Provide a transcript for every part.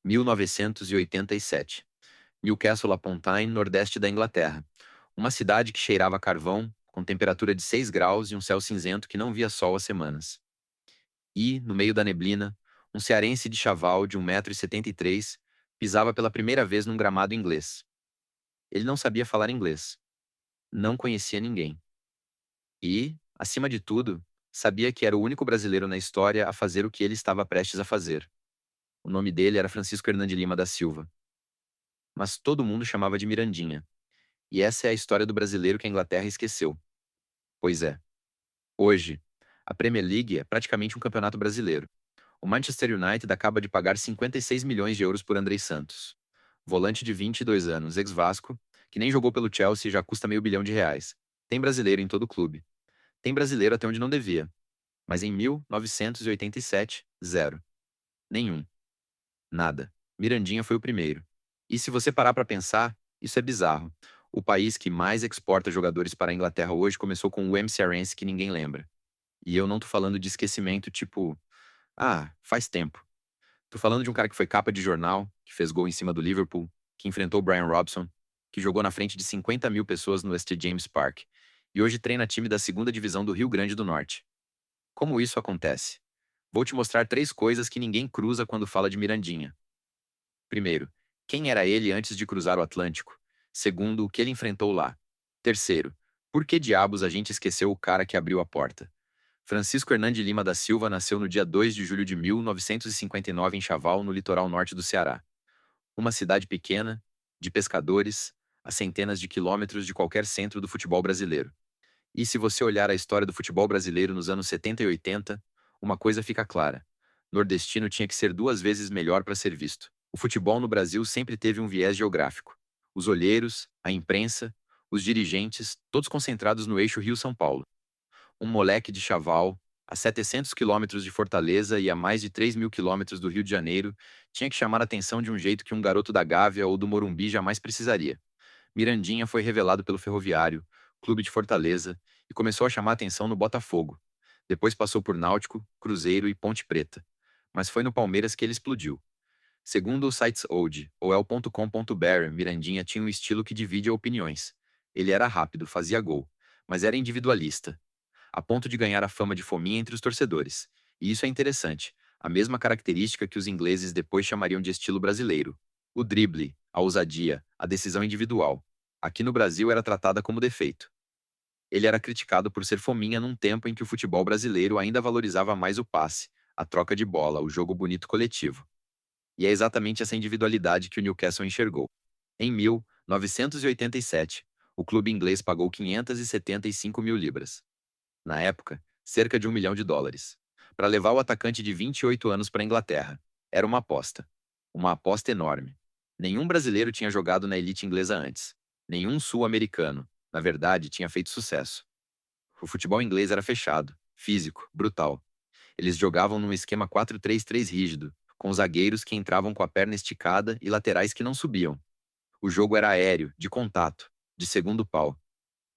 1987. Newcastle upon Tyne, nordeste da Inglaterra. Uma cidade que cheirava a carvão, com temperatura de 6 graus e um céu cinzento que não via sol há semanas. E, no meio da neblina, um cearense de chaval de 1,73 m pisava pela primeira vez num gramado inglês. Ele não sabia falar inglês. Não conhecia ninguém. E, acima de tudo, sabia que era o único brasileiro na história a fazer o que ele estava prestes a fazer. O nome dele era Francisco Hernando de Lima da Silva. Mas todo mundo chamava de Mirandinha. E essa é a história do brasileiro que a Inglaterra esqueceu. Pois é. Hoje, a Premier League é praticamente um campeonato brasileiro. O Manchester United acaba de pagar 56 milhões de euros por Andrei Santos. Volante de 22 anos, ex-Vasco, que nem jogou pelo Chelsea e já custa meio bilhão de reais. Tem brasileiro em todo o clube. Tem brasileiro até onde não devia. Mas em 1987, zero. Nenhum. Nada. Mirandinha foi o primeiro. E se você parar para pensar, isso é bizarro. O país que mais exporta jogadores para a Inglaterra hoje começou com o cearense que ninguém lembra. E eu não tô falando de esquecimento tipo, faz tempo. Tô falando de um cara que foi capa de jornal, que fez gol em cima do Liverpool, que enfrentou o Brian Robson, que jogou na frente de 50 mil pessoas no St. James Park, e hoje treina time da segunda divisão do Rio Grande do Norte. Como isso acontece? Vou te mostrar 3 coisas que ninguém cruza quando fala de Mirandinha. Primeiro, quem era ele antes de cruzar o Atlântico? Segundo, o que ele enfrentou lá? Terceiro, por que diabos a gente esqueceu o cara que abriu a porta? Francisco Hernando Lima da Silva nasceu no dia 2 de julho de 1959 em Chaval, no litoral norte do Ceará. Uma cidade pequena, de pescadores, a centenas de quilômetros de qualquer centro do futebol brasileiro. E se você olhar a história do futebol brasileiro nos anos 70 e 80, uma coisa fica clara. Nordestino tinha que ser 2 vezes melhor para ser visto. O futebol no Brasil sempre teve um viés geográfico. Os olheiros, a imprensa, os dirigentes, todos concentrados no eixo Rio-São Paulo. Um moleque de Chaval, a 700 quilômetros de Fortaleza e a mais de 3.000 quilômetros do Rio de Janeiro, tinha que chamar a atenção de um jeito que um garoto da Gávea ou do Morumbi jamais precisaria. Mirandinha foi revelado pelo Ferroviário, clube de Fortaleza, e começou a chamar a atenção no Botafogo. Depois passou por Náutico, Cruzeiro e Ponte Preta. Mas foi no Palmeiras que ele explodiu. Segundo os sites Old, ou el.com.br, Mirandinha tinha um estilo que divide opiniões. Ele era rápido, fazia gol, mas era individualista, a ponto de ganhar a fama de fominha entre os torcedores. E isso é interessante, a mesma característica que os ingleses depois chamariam de estilo brasileiro. O drible, a ousadia, a decisão individual. Aqui no Brasil era tratada como defeito. Ele era criticado por ser fominha num tempo em que o futebol brasileiro ainda valorizava mais o passe, a troca de bola, o jogo bonito coletivo. E é exatamente essa individualidade que o Newcastle enxergou. Em 1987, o clube inglês pagou 575 mil libras. Na época, cerca de US$ 1 milhão, para levar o atacante de 28 anos para a Inglaterra. Era uma aposta. Uma aposta enorme. Nenhum brasileiro tinha jogado na elite inglesa antes. Nenhum sul-americano, na verdade, tinha feito sucesso. O futebol inglês era fechado, físico, brutal. Eles jogavam num esquema 4-3-3 rígido, com zagueiros que entravam com a perna esticada e laterais que não subiam. O jogo era aéreo, de contato, de segundo pau.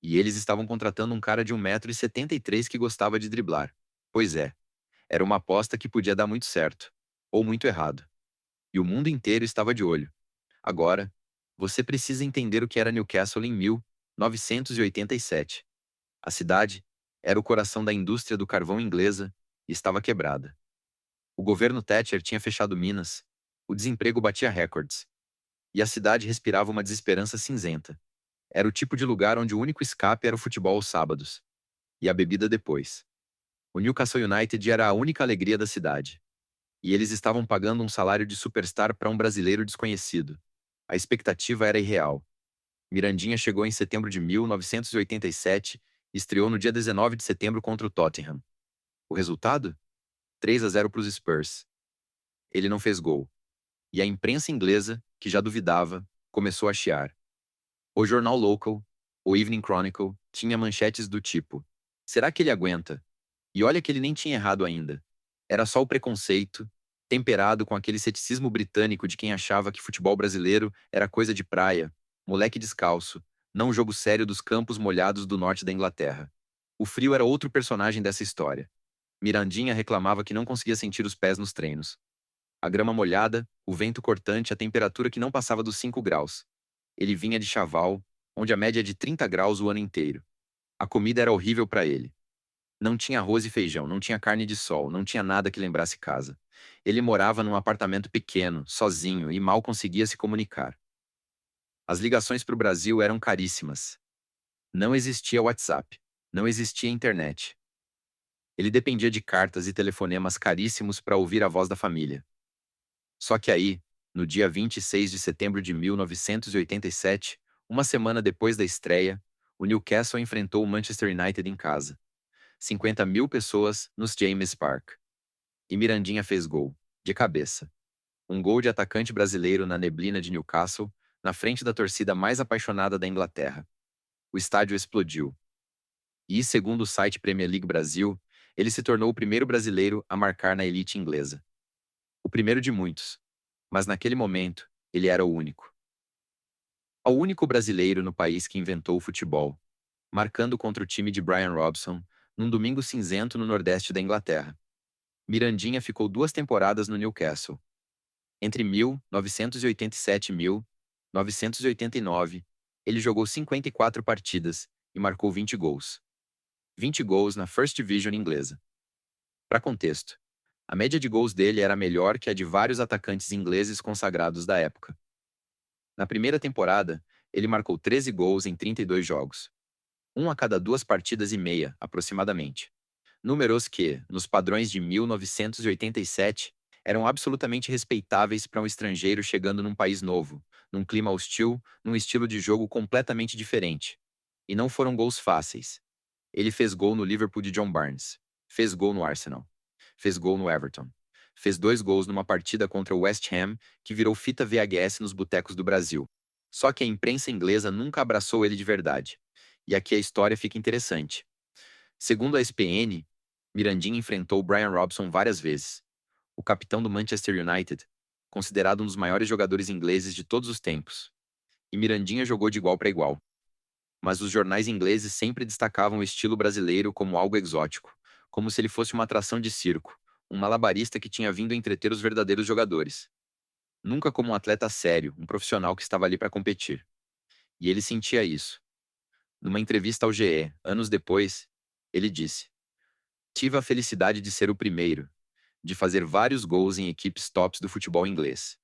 E eles estavam contratando um cara de 1,73 m que gostava de driblar. Pois é, era uma aposta que podia dar muito certo. Ou muito errado. E o mundo inteiro estava de olho. Agora, você precisa entender o que era Newcastle em 1987. A cidade era o coração da indústria do carvão inglesa e estava quebrada. O governo Thatcher tinha fechado minas, o desemprego batia recordes. E a cidade respirava uma desesperança cinzenta. Era o tipo de lugar onde o único escape era o futebol aos sábados. E a bebida depois. O Newcastle United era a única alegria da cidade. E eles estavam pagando um salário de superstar para um brasileiro desconhecido. A expectativa era irreal. Mirandinha chegou em setembro de 1987 e estreou no dia 19 de setembro contra o Tottenham. O resultado? 3-0 para os Spurs. Ele não fez gol. E a imprensa inglesa, que já duvidava, começou a chiar. O jornal local, o Evening Chronicle, tinha manchetes do tipo: será que ele aguenta? E olha que ele nem tinha errado ainda. Era só o preconceito, temperado com aquele ceticismo britânico de quem achava que futebol brasileiro era coisa de praia, moleque descalço, não o jogo sério dos campos molhados do norte da Inglaterra. O frio era outro personagem dessa história. Mirandinha reclamava que não conseguia sentir os pés nos treinos. A grama molhada, o vento cortante, a temperatura que não passava dos 5 graus. Ele vinha de Chaval, onde a média é de 30 graus o ano inteiro. A comida era horrível para ele. Não tinha arroz e feijão, não tinha carne de sol, não tinha nada que lembrasse casa. Ele morava num apartamento pequeno, sozinho, e mal conseguia se comunicar. As ligações para o Brasil eram caríssimas. Não existia WhatsApp. Não existia internet. Ele dependia de cartas e telefonemas caríssimos para ouvir a voz da família. Só que aí, no dia 26 de setembro de 1987, uma semana depois da estreia, o Newcastle enfrentou o Manchester United em casa. 50 mil pessoas nos James Park. E Mirandinha fez gol, de cabeça. Um gol de atacante brasileiro na neblina de Newcastle, na frente da torcida mais apaixonada da Inglaterra. O estádio explodiu. E, segundo o site Premier League Brasil, ele se tornou o primeiro brasileiro a marcar na elite inglesa. O primeiro de muitos. Mas naquele momento, ele era o único. O único brasileiro no país que inventou o futebol, marcando contra o time de Brian Robson, num domingo cinzento no nordeste da Inglaterra. Mirandinha ficou 2 temporadas no Newcastle. Entre 1987 e 1989, ele jogou 54 partidas e marcou 20 gols. 20 gols na First Division inglesa. Para contexto, a média de gols dele era melhor que a de vários atacantes ingleses consagrados da época. Na primeira temporada, ele marcou 13 gols em 32 jogos. Um a cada 2 partidas e meia, aproximadamente. Números que, nos padrões de 1987, eram absolutamente respeitáveis para um estrangeiro chegando num país novo, num clima hostil, num estilo de jogo completamente diferente. E não foram gols fáceis. Ele fez gol no Liverpool de John Barnes. Fez gol no Arsenal. Fez gol no Everton. Fez 2 gols numa partida contra o West Ham, que virou fita VHS nos botecos do Brasil. Só que a imprensa inglesa nunca abraçou ele de verdade. E aqui a história fica interessante. Segundo a ESPN, Mirandinha enfrentou Brian Robson várias vezes. O capitão do Manchester United, considerado um dos maiores jogadores ingleses de todos os tempos. E Mirandinha jogou de igual para igual. Mas os jornais ingleses sempre destacavam o estilo brasileiro como algo exótico, como se ele fosse uma atração de circo, um malabarista que tinha vindo entreter os verdadeiros jogadores. Nunca como um atleta sério, um profissional que estava ali para competir. E ele sentia isso. Numa entrevista ao GE, anos depois, ele disse: Tive a felicidade de ser o primeiro, de fazer vários gols em equipes tops do futebol inglês.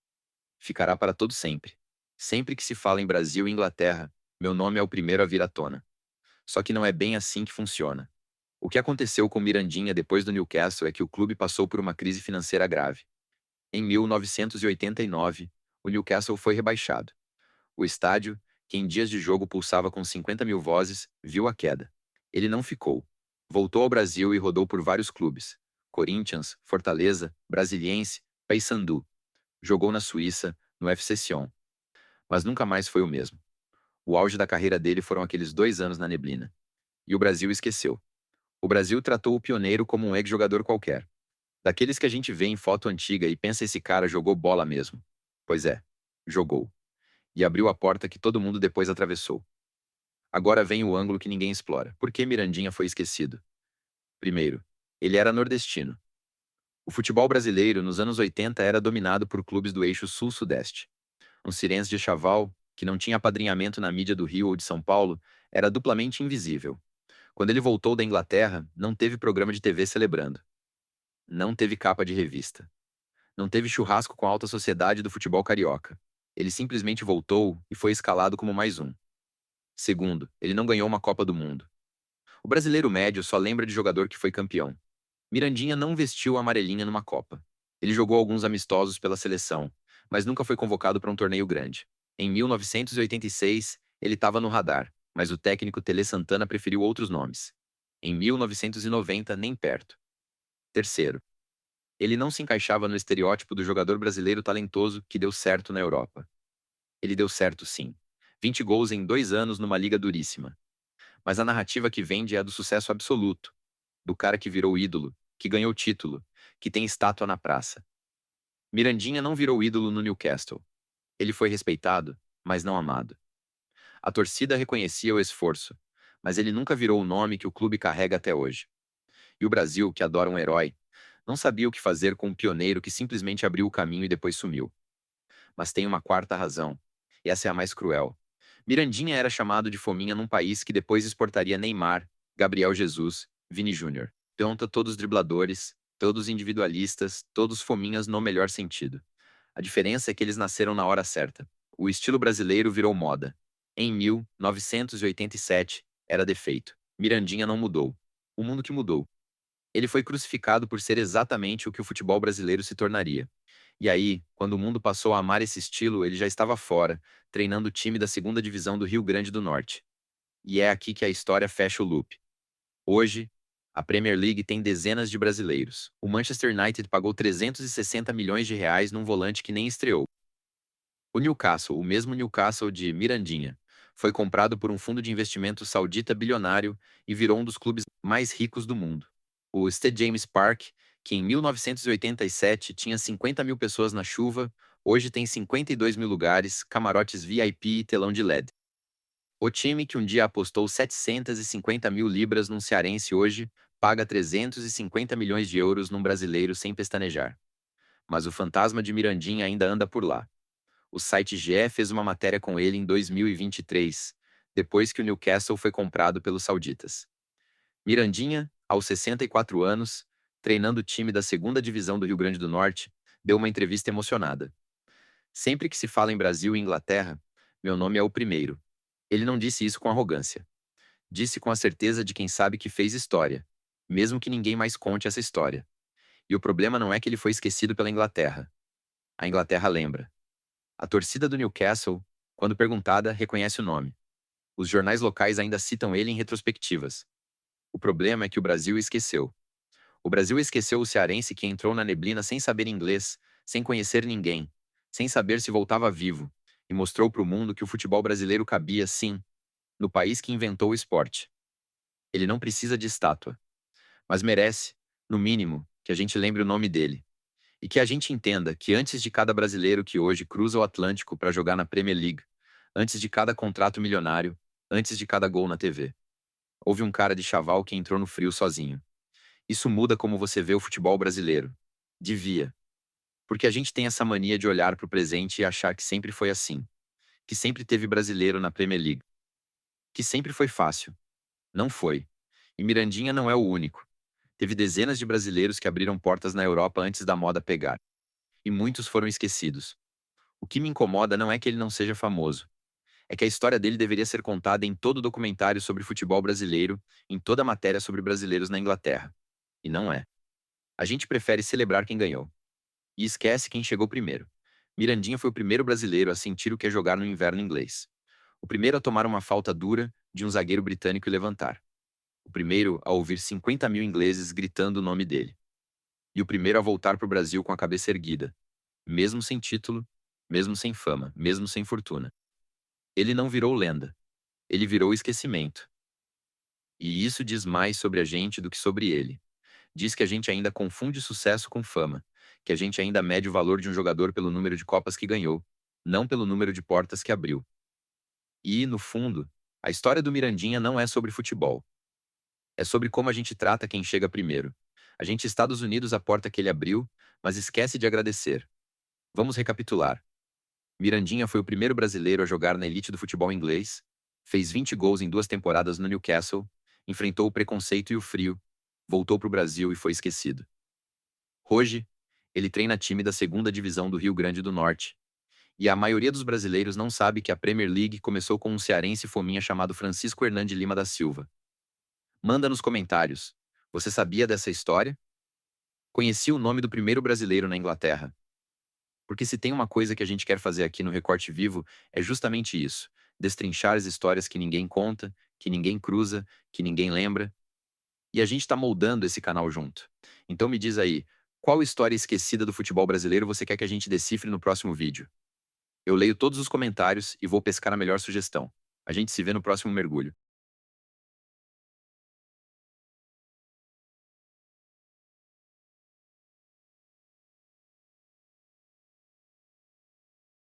Ficará para todo sempre. Sempre que se fala em Brasil e Inglaterra, meu nome é o primeiro a vir à tona. Só que não é bem assim que funciona. O que aconteceu com Mirandinha depois do Newcastle é que o clube passou por uma crise financeira grave. Em 1989, o Newcastle foi rebaixado. O estádio, que em dias de jogo pulsava com 50 mil vozes, viu a queda. Ele não ficou. Voltou ao Brasil e rodou por vários clubes. Corinthians, Fortaleza, Brasiliense, Paysandu. Jogou na Suíça, no FC Sion. Mas nunca mais foi o mesmo. O auge da carreira dele foram aqueles 2 anos na neblina. E o Brasil esqueceu. O Brasil tratou o pioneiro como um ex-jogador qualquer. Daqueles que a gente vê em foto antiga e pensa esse cara jogou bola mesmo. Pois é, jogou. E abriu a porta que todo mundo depois atravessou. Agora vem o ângulo que ninguém explora. Por que Mirandinha foi esquecido? Primeiro, ele era nordestino. O futebol brasileiro nos anos 80 era dominado por clubes do eixo sul-sudeste. Um Cirense de Chaval, que não tinha apadrinhamento na mídia do Rio ou de São Paulo, era duplamente invisível. Quando ele voltou da Inglaterra, não teve programa de TV celebrando. Não teve capa de revista. Não teve churrasco com a alta sociedade do futebol carioca. Ele simplesmente voltou e foi escalado como mais um. Segundo, ele não ganhou uma Copa do Mundo. O brasileiro médio só lembra de jogador que foi campeão. Mirandinha não vestiu a amarelinha numa Copa. Ele jogou alguns amistosos pela seleção, mas nunca foi convocado para um torneio grande. Em 1986, ele estava no radar, mas o técnico Tele Santana preferiu outros nomes. Em 1990, nem perto. Terceiro, ele não se encaixava no estereótipo do jogador brasileiro talentoso que deu certo na Europa. Ele deu certo sim. 20 gols em 2 anos numa liga duríssima. Mas a narrativa que vende é a do sucesso absoluto, do cara que virou ídolo, que ganhou título, que tem estátua na praça. Mirandinha não virou ídolo no Newcastle. Ele foi respeitado, mas não amado. A torcida reconhecia o esforço, mas ele nunca virou o nome que o clube carrega até hoje. E o Brasil, que adora um herói, Não sabia o que fazer com um pioneiro que simplesmente abriu o caminho e depois sumiu. Mas tem uma quarta razão. E essa é a mais cruel. Mirandinha era chamado de fominha num país que depois exportaria Neymar, Gabriel Jesus, Vini Júnior. Pergunta todos dribladores, todos individualistas, todos fominhas no melhor sentido. A diferença é que eles nasceram na hora certa. O estilo brasileiro virou moda. Em 1987, era defeito. Mirandinha não mudou. O mundo que mudou. Ele foi crucificado por ser exatamente o que o futebol brasileiro se tornaria. E aí, quando o mundo passou a amar esse estilo, ele já estava fora, treinando o time da segunda divisão do Rio Grande do Norte. E é aqui que a história fecha o loop. Hoje, a Premier League tem dezenas de brasileiros. O Manchester United pagou 360 milhões de reais num volante que nem estreou. O Newcastle, o mesmo Newcastle de Mirandinha, foi comprado por um fundo de investimento saudita bilionário e virou um dos clubes mais ricos do mundo. O St. James Park, que em 1987 tinha 50 mil pessoas na chuva, hoje tem 52 mil lugares, camarotes VIP e telão de LED. O time que um dia apostou 750 mil libras num cearense hoje paga 350 milhões de euros num brasileiro sem pestanejar. Mas o fantasma de Mirandinha ainda anda por lá. O site GE fez uma matéria com ele em 2023, depois que o Newcastle foi comprado pelos sauditas. Mirandinha, aos 64 anos, treinando o time da segunda divisão do Rio Grande do Norte, deu uma entrevista emocionada. Sempre que se fala em Brasil e Inglaterra, meu nome é o primeiro. Ele não disse isso com arrogância. Disse com a certeza de quem sabe que fez história, mesmo que ninguém mais conte essa história. E o problema não é que ele foi esquecido pela Inglaterra. A Inglaterra lembra. A torcida do Newcastle, quando perguntada, reconhece o nome. Os jornais locais ainda citam ele em retrospectivas. O problema é que o Brasil esqueceu. O Brasil esqueceu o cearense que entrou na neblina sem saber inglês, sem conhecer ninguém, sem saber se voltava vivo, e mostrou para o mundo que o futebol brasileiro cabia, sim, no país que inventou o esporte. Ele não precisa de estátua, mas merece, no mínimo, que a gente lembre o nome dele. E que a gente entenda que antes de cada brasileiro que hoje cruza o Atlântico para jogar na Premier League, antes de cada contrato milionário, antes de cada gol na TV, houve um cara de chaval que entrou no frio sozinho. Isso muda como você vê o futebol brasileiro. Devia. Porque a gente tem essa mania de olhar para o presente e achar que sempre foi assim. Que sempre teve brasileiro na Premier League. Que sempre foi fácil. Não foi. E Mirandinha não é o único. Teve dezenas de brasileiros que abriram portas na Europa antes da moda pegar. E muitos foram esquecidos. O que me incomoda não é que ele não seja famoso. É que a história dele deveria ser contada em todo documentário sobre futebol brasileiro, em toda matéria sobre brasileiros na Inglaterra. E não é. A gente prefere celebrar quem ganhou. E esquece quem chegou primeiro. Mirandinha foi o primeiro brasileiro a sentir o que é jogar no inverno inglês. O primeiro a tomar uma falta dura de um zagueiro britânico e levantar. O primeiro a ouvir 50 mil ingleses gritando o nome dele. E o primeiro a voltar para o Brasil com a cabeça erguida. Mesmo sem título, mesmo sem fama, mesmo sem fortuna. Ele não virou lenda. Ele virou esquecimento. E isso diz mais sobre a gente do que sobre ele. Diz que a gente ainda confunde sucesso com fama, que a gente ainda mede o valor de um jogador pelo número de copas que ganhou, não pelo número de portas que abriu. E, no fundo, a história do Mirandinha não é sobre futebol. É sobre como a gente trata quem chega primeiro. A gente Estados Unidos a porta que ele abriu, mas esquece de agradecer. Vamos recapitular. Mirandinha foi o primeiro brasileiro a jogar na elite do futebol inglês, fez 20 gols em 2 temporadas no Newcastle, enfrentou o preconceito e o frio, voltou para o Brasil e foi esquecido. Hoje, ele treina time da segunda divisão do Rio Grande do Norte. E a maioria dos brasileiros não sabe que a Premier League começou com um cearense fominha chamado Francisco Hernande Lima da Silva. Manda nos comentários. Você sabia dessa história? Conheci o nome do primeiro brasileiro na Inglaterra. Porque se tem uma coisa que a gente quer fazer aqui no Recorte Vivo, é justamente isso: destrinchar as histórias que ninguém conta, que ninguém cruza, que ninguém lembra. E a gente está moldando esse canal junto. Então me diz aí, qual história esquecida do futebol brasileiro você quer que a gente decifre no próximo vídeo? Eu leio todos os comentários e vou pescar a melhor sugestão. A gente se vê no próximo mergulho.